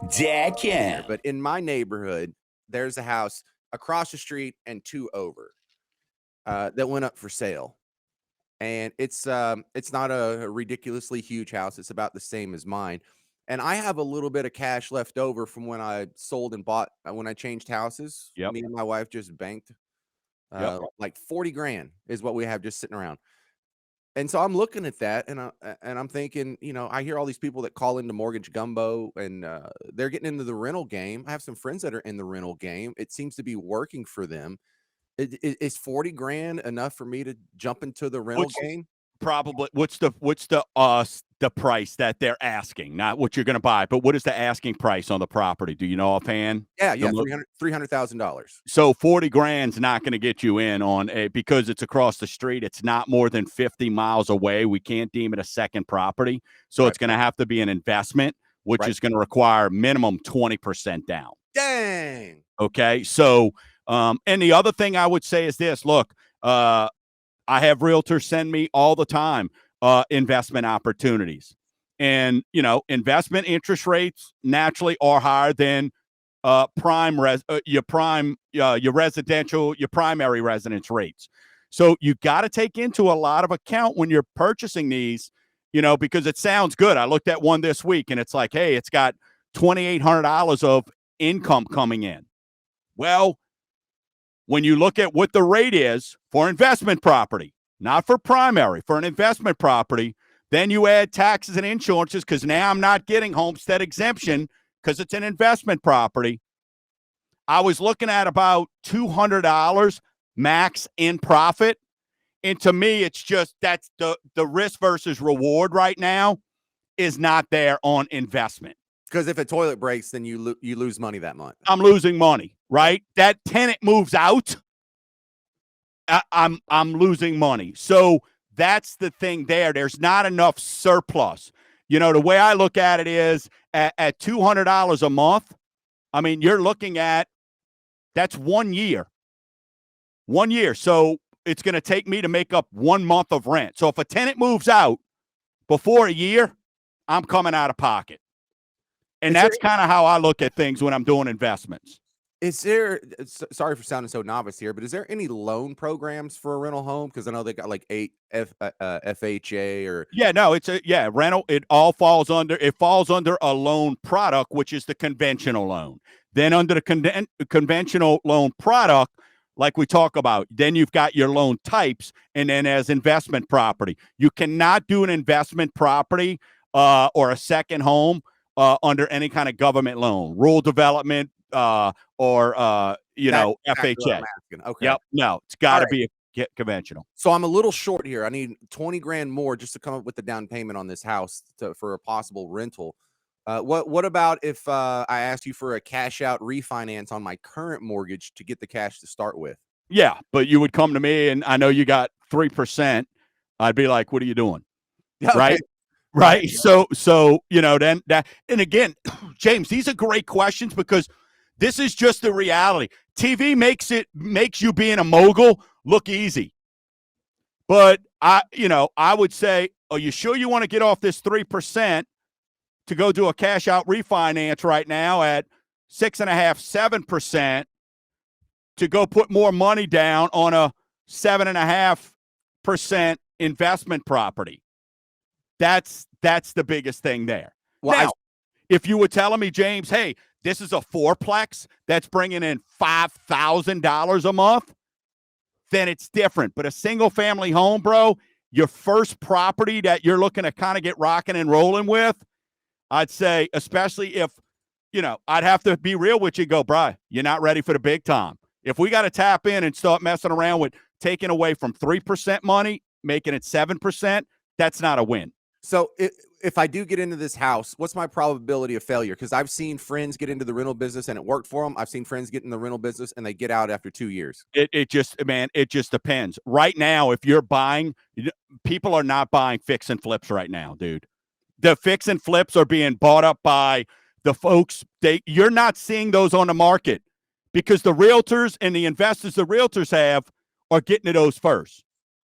Jackin'. But in my neighborhood, there's a house across the street and 2 over, that went up for sale. And it's not a ridiculously huge house, it's about the same as mine, and I have a little bit of cash left over from when I sold and bought when I changed houses. Yep. Me and my wife just banked, Yep. like 40 grand is what we have just sitting around. And so I'm looking at that and I'm thinking, I hear all these people that call into Mortgage Gumbo and they're getting into the rental game. I have some friends that are in the rental game. It seems to be working for them. Is 40 grand enough for me to jump into the rental game? Probably. What's the price that they're asking? Not what you're going to buy, but what is the asking price on the property? Do you know offhand? Yeah, $300,000. So 40 grand's not going to get you in on because it's across the street. It's not more than 50 miles away. We can't deem it a second property. So It's going to have to be an investment, which is going to require minimum 20% down. Dang. Okay. So, and the other thing I would say is this, look, I have realtors send me all the time investment opportunities. And, investment interest rates naturally are higher than your residential, your primary residence rates. So you got to take into a lot of account when you're purchasing these, because it sounds good. I looked at one this week and it's like, hey, it's got $2,800 of income coming in. Well, when you look at what the rate is for investment property, not for primary, for an investment property, then you add taxes and insurances because now I'm not getting homestead exemption because it's an investment property. I was looking at about $200 max in profit. And to me, it's just that's the risk versus reward right now is not there on investment. Because if a toilet breaks, then you lose money that month. I'm losing money, right? That tenant moves out, I'm losing money. So that's the thing there. There's not enough surplus. The way I look at it is at $200 a month, I mean, you're looking at that's 1 year. 1 year. So it's going to take me to make up 1 month of rent. So if a tenant moves out before a year, I'm coming out of pocket. And that's kind of how I look at things when I'm doing investments. Is there, sorry for sounding so novice here, but is there any loan programs for a rental home? Because I know they got like FHA or. Yeah, no, it's rental. It falls under a loan product, which is the conventional loan. Then under the conventional loan product, like we talk about, then you've got your loan types, and then as investment property. You cannot do an investment property or a second home under any kind of government loan, rural development, or FHA. Okay. Yep. No, it's got to be conventional. So I'm a little short here. I need 20 grand more just to come up with the down payment on this house for a possible rental. What about if I asked you for a cash out refinance on my current mortgage to get the cash to start with? Yeah, but you would come to me and I know you got 3%. I'd be like, what are you doing? Okay. Right? Right. So, then that, and again, James, these are great questions because this is just the reality. TV makes you being a mogul look easy. But I would say, are you sure you want to get off this 3% to go do a cash out refinance right now at 6.5%, 7% to go put more money down on a 7.5% investment property? That's the biggest thing there. Well, now, if you were telling me, James, hey, this is a fourplex that's bringing in $5,000 a month, then it's different. But a single family home, bro, your first property that you're looking to kind of get rocking and rolling with, I'd say, especially if, I'd have to be real with you and go, bro, you're not ready for the big time. If we got to tap in and start messing around with taking away from 3% money, making it 7%, that's not a win. So if I do get into this house, what's my probability of failure? Because I've seen friends get into the rental business and it worked for them. I've seen friends get in the rental business and they get out after 2 years. It just depends. Right now, if you're buying, people are not buying fix and flips right now, dude. The fix and flips are being bought up by the folks. You're not seeing those on the market because the realtors and the investors the realtors have are getting to those first.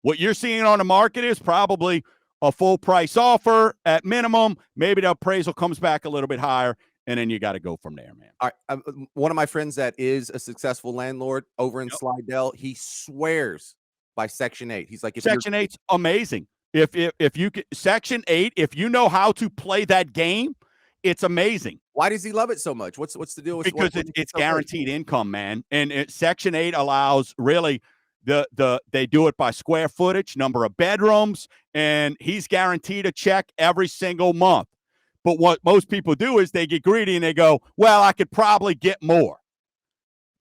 What you're seeing on the market is probably a full price offer at minimum. Maybe the appraisal comes back a little bit higher, and then you got to go from there, man. All right, one of my friends that is a successful landlord over in Yep. Slidell, he swears by Section 8. He's like, if you're Section 8's amazing. If you can, Section 8, if you know how to play that game, it's amazing. why does he love it so much? What's the deal with Because it's guaranteed income, man. And Section 8 allows really they do it by square footage, number of bedrooms, and he's guaranteed a check every single month. But what most people do is they get greedy and they go, well, I could probably get more.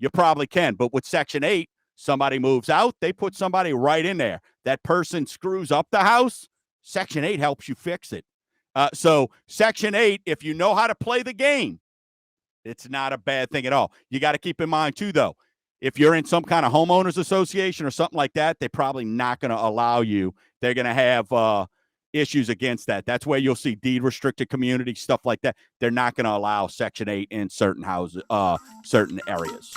You probably can. But with Section 8, somebody moves out, they put somebody right in there. That person screws up the house, Section 8 helps you fix it. So Section 8, if you know how to play the game, it's not a bad thing at all. You got to keep in mind, too, though, if you're in some kind of homeowners association or something like that, they're probably not going to allow you. They're going to have issues against that. That's where you'll see deed restricted communities, stuff like that. They're not going to allow Section 8 in certain houses, certain areas.